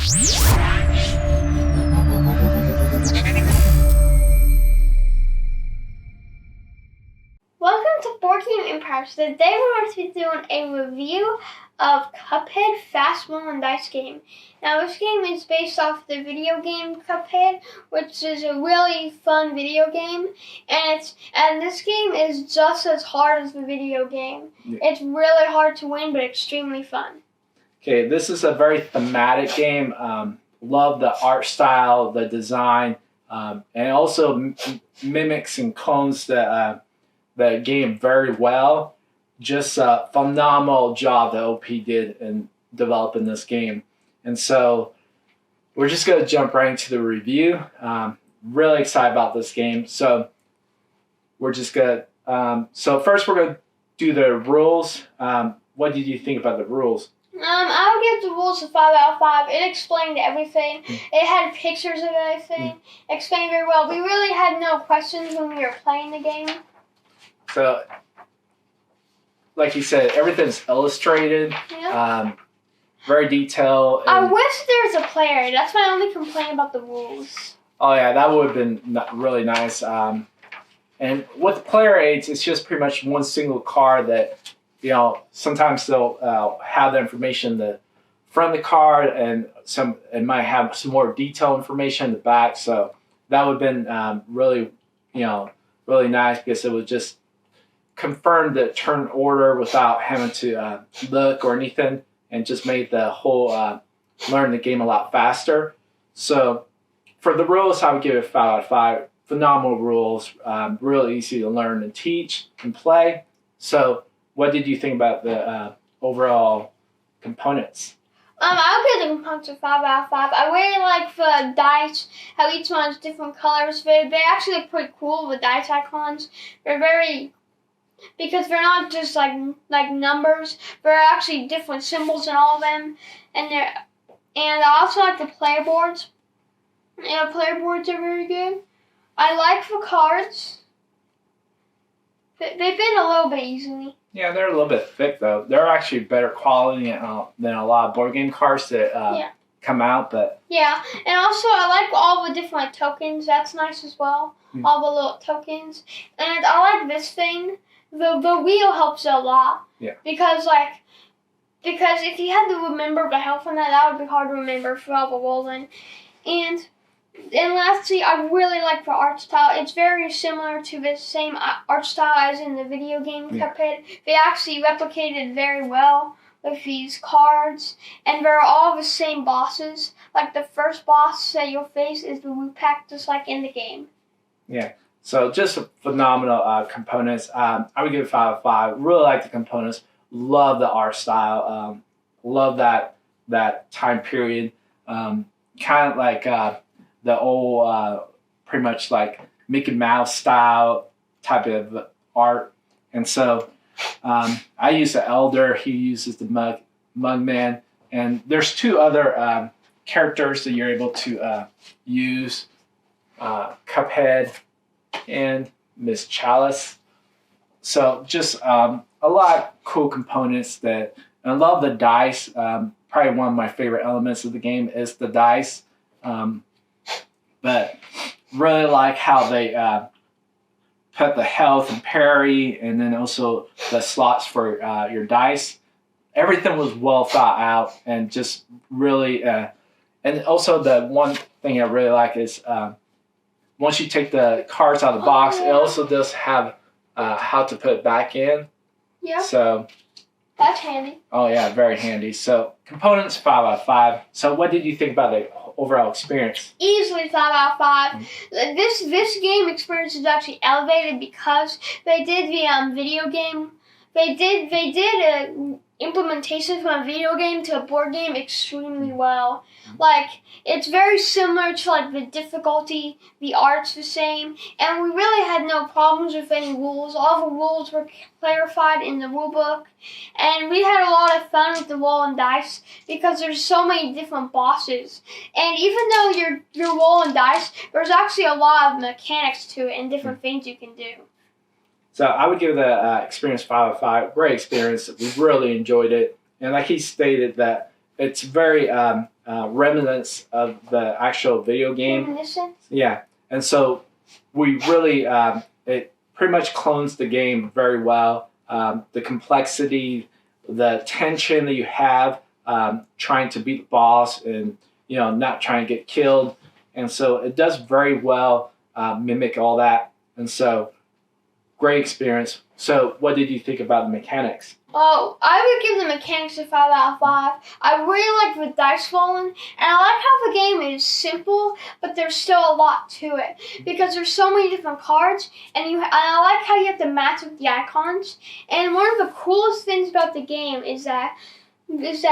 Welcome to Board Game Empire. So today we're going to be doing a review of Cuphead Fast Roll and Dice game. Now this game is based off the video game Cuphead, which is a really fun video game, and this game is just as hard as the video game. Yeah. It's really hard to win, but extremely fun. Okay, this is a very thematic game. Love the art style, the design, and also mimics and clones the game very well. Just a phenomenal job that OP did in developing this game. And so we're just going to jump right into the review. Really excited about this game. So we're just going to, so first we're going to do the rules. What did you think about the rules? I would give the rules a 5 out of 5. It explained everything. It had pictures of everything. Explained very well. We really had no questions when we were playing the game. So, like you said, everything's illustrated. Yeah. Very detailed. I wish there was a player. That's my only complaint about the rules. Oh yeah, that would have been really nice. And with player aids, it's just pretty much one single card that, you know, sometimes they'll have the information in the front of the card, and it might have some more detailed information in the back. So that would have been really nice, because it would just confirm the turn order without having to look or anything, and just made the whole learn the game a lot faster. So for the rules, I would give it a 5 out of 5. Phenomenal rules, really easy to learn and teach and play. So what did you think about the overall components? I would give the components a 5 out of 5. I really like the dice, how each one has different colors. They actually look pretty cool with dice icons. They're very, because they're not just like numbers. They're actually different symbols in all of them. And I also like the player boards. Yeah, player boards are very good. I like the cards. They've been a little bit easily. Yeah, they're a little bit thick though. They're actually better quality than a lot of board game cards that come out. But yeah, and also I like all the different tokens. That's nice as well. Mm-hmm. All the little tokens, and I like this thing. The wheel helps a lot. Yeah. Because if you had to remember the health on that would be hard to remember for all the rolling. And lastly, I really like the art style. It's very similar to the same art style as in the video game Cuphead. They actually replicated very well with these cards, and they're all the same bosses. Like the first boss that you'll face is the loot pack, just like in the game. Yeah. So just phenomenal components. I would give it 5 out of 5. Really like the components. Love the art style. Love that time period. Kind of like the old, pretty much like Mickey Mouse style type of art. And so I use the Elder. He uses the Mugman. And there's 2 other characters that you're able to use. Cuphead and Miss Chalice. So just a lot of cool components and I love the dice. Probably one of my favorite elements of the game is the dice. But really like how they put the health and parry, and then also the slots for your dice. Everything was well thought out, and just really, and also the one thing I really like is once you take the cards out of the box, it also does have how to put it back in. Yeah. So that's handy. Oh yeah, very handy. So components, 5 out of 5. So what did you think about the overall experience? Easily 5 out of 5. This game experience is actually elevated because they did the video game. They did implementation from a video game to a board game extremely well. Like, it's very similar to like the difficulty, the art's the same, and we really had no problems with any rules. All the rules were clarified in the rule book, and we had a lot of fun with the roll and dice because there's so many different bosses. And even though you're rolling dice, there's actually a lot of mechanics to it and different things you can do. So I would give the experience 5 out of 5. Great experience. We really enjoyed it. And like he stated, that it's very remnants of the actual video game. Reminiscent? Yeah, and so we really it pretty much clones the game very well. The complexity, the tension that you have trying to beat the boss, and not trying to get killed, and so it does very well mimic all that, and so great experience. So, what did you think about the mechanics? Oh, I would give the mechanics a 5 out of 5. I really like the dice rolling, and I like how the game is simple, but there's still a lot to it because there's so many different cards, and I like how you have to match with the icons. And one of the coolest things about the game is that there's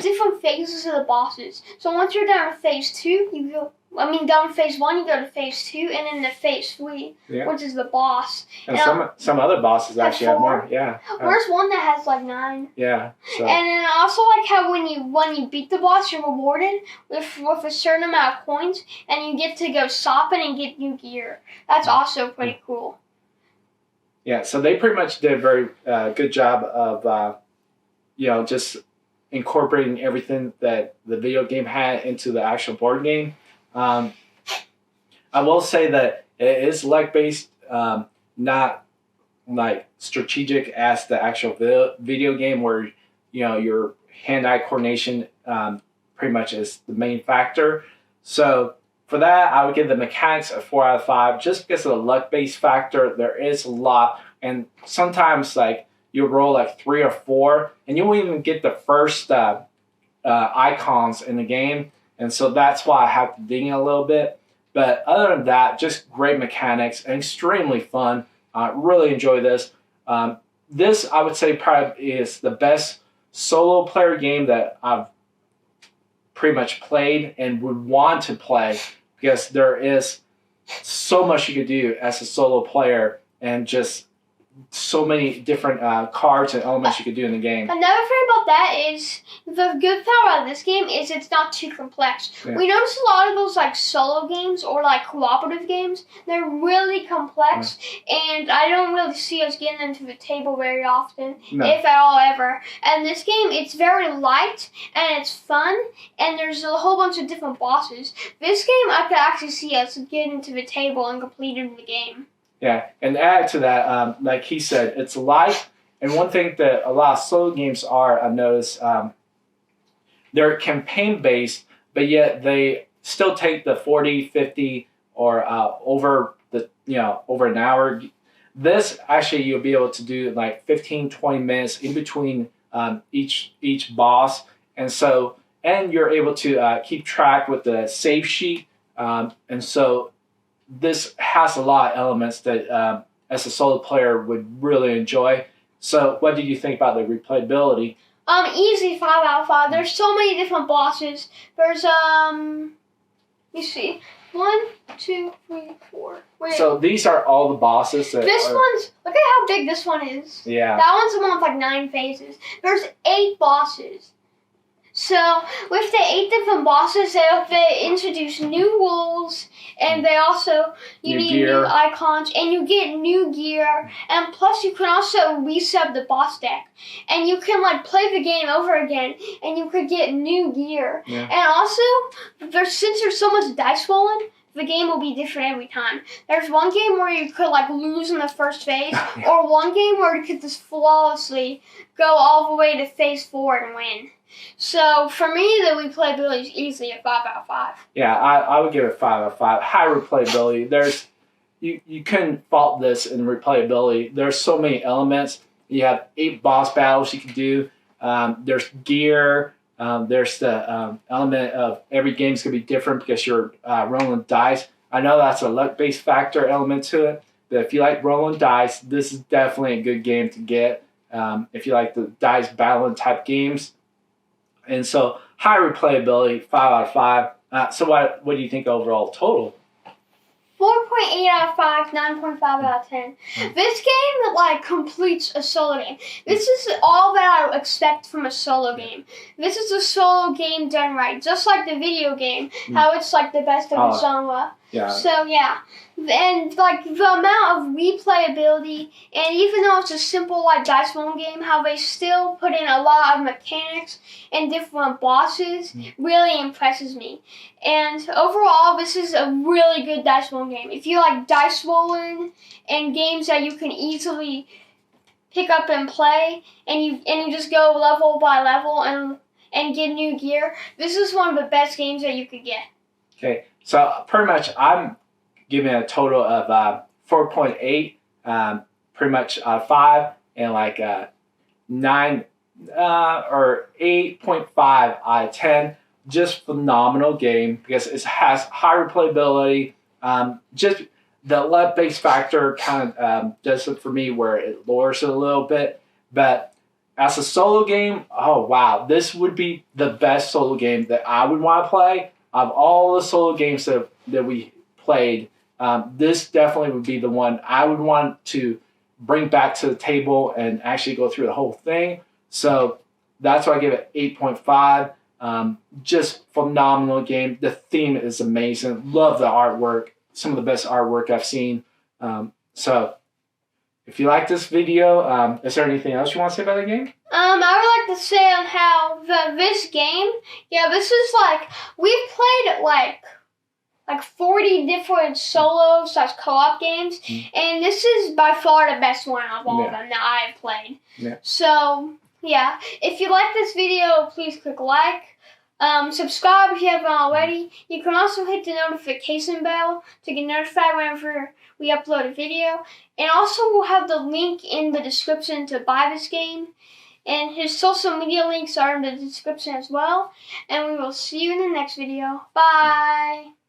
different phases of the bosses. So once you're done with phase 2, done with phase 1, you go to phase 2, and then to phase 3, which is the boss. And some other bosses actually have more. Yeah. There's one that has like 9. Yeah. So. And then I also like how when you beat the boss, you're rewarded with a certain amount of coins, and you get to go shopping and get new gear. That's also pretty cool. Yeah. So they pretty much did a very good job of just incorporating everything that the video game had into the actual board game. I will say that it is luck-based, not like strategic as the actual video game where, your hand-eye coordination pretty much is the main factor. So for that, I would give the mechanics a 4 out of 5 just because of the luck-based factor. There is a lot, and sometimes like you'll roll like 3 or 4, and you won't even get the first icons in the game. And so that's why I have to ding it a little bit. But other than that, just great mechanics and extremely fun. Really enjoy this. This, I would say, probably is the best solo player game that I've pretty much played and would want to play because there is so much you could do as a solo player and just so many different cards and elements you could do in the game. Another thing about that is the good part about this game is it's not too complex. Yeah. We notice a lot of those like solo games or like cooperative games, they're really complex, and I don't really see us getting into the table very often, if at all ever. And this game, it's very light and it's fun, and there's a whole bunch of different bosses. This game, I could actually see us getting to the table and completing the game. Yeah, and add to that, like he said, it's light. And one thing that a lot of solo games are, I've noticed, they're campaign-based, but yet they still take the 40, 50, or over an hour. This, actually, you'll be able to do like 15, 20 minutes in between each boss. And you're able to keep track with the save sheet. And so this has a lot of elements that as a solo player would really enjoy. So what did you think about the replayability? Easy 5 out of 5. There's so many different bosses. There's you see, 1, 2, 3, 4. Wait. So these are all the bosses. Look at how big this one is. Yeah. That one's the one with like 9 phases. There's 8 bosses. So with the 8 different bosses, they introduce new rules, and they also need new icons, and you get new gear, and plus you can also reset the boss deck, and you can like play the game over again, and you could get new gear. Yeah. And also, since there's so much dice rolling, the game will be different every time. There's one game where you could like lose in the first phase, or one game where you could just flawlessly go all the way to phase 4 and win. So for me, the replayability is easily a 5 out of 5. Yeah, I would give it 5 out of 5. High replayability. You couldn't fault this in replayability. There's so many elements. You have 8 boss battles you can do. There's gear. There's the element of every game's gonna be different because you're rolling dice. I know that's a luck-based factor element to it, but if you like rolling dice, this is definitely a good game to get. If you like the dice battling type games. And so, high replayability, 5 out of 5. So what do you think overall total? 4.8 out of 5, 9.5 out of 10. This game like completes a solo game. This is all that I expect from a solo game. This is a solo game done right, just like the video game. How it's like the best of its genre. Yeah. So yeah, and like the amount of replayability, and even though it's a simple like dice roll game, how they still put in a lot of mechanics and different bosses really impresses me. And overall, this is a really good dice roll game. If you like dice rolling and games that you can easily pick up and play, and you just go level by level and get new gear, this is one of the best games that you could get. Okay, so pretty much I'm giving a total of 4.8, pretty much out of 5, and like 9 or 8.5 out of 10. Just phenomenal game because it has high replayability. Just the luck based factor kind of does it for me where it lowers it a little bit, but as a solo game, oh wow, this would be the best solo game that I would want to play. Of all the solo games that we played, this definitely would be the one I would want to bring back to the table and actually go through the whole thing. So that's why I give it 8.5. Just phenomenal game. The theme is amazing. Love the artwork. Some of the best artwork I've seen. So if you like this video, is there anything else you want to say about the game? I would like to say on how this game, this is like, we've played like 40 different solo / co-op games, and this is by far the best one of all of them that I've played. Yeah. So, yeah, if you like this video, please click like. Subscribe if you haven't already. You can also hit the notification bell to get notified whenever we upload a video. And also we'll have the link in the description to buy this game. And his social media links are in the description as well. And we will see you in the next video. Bye!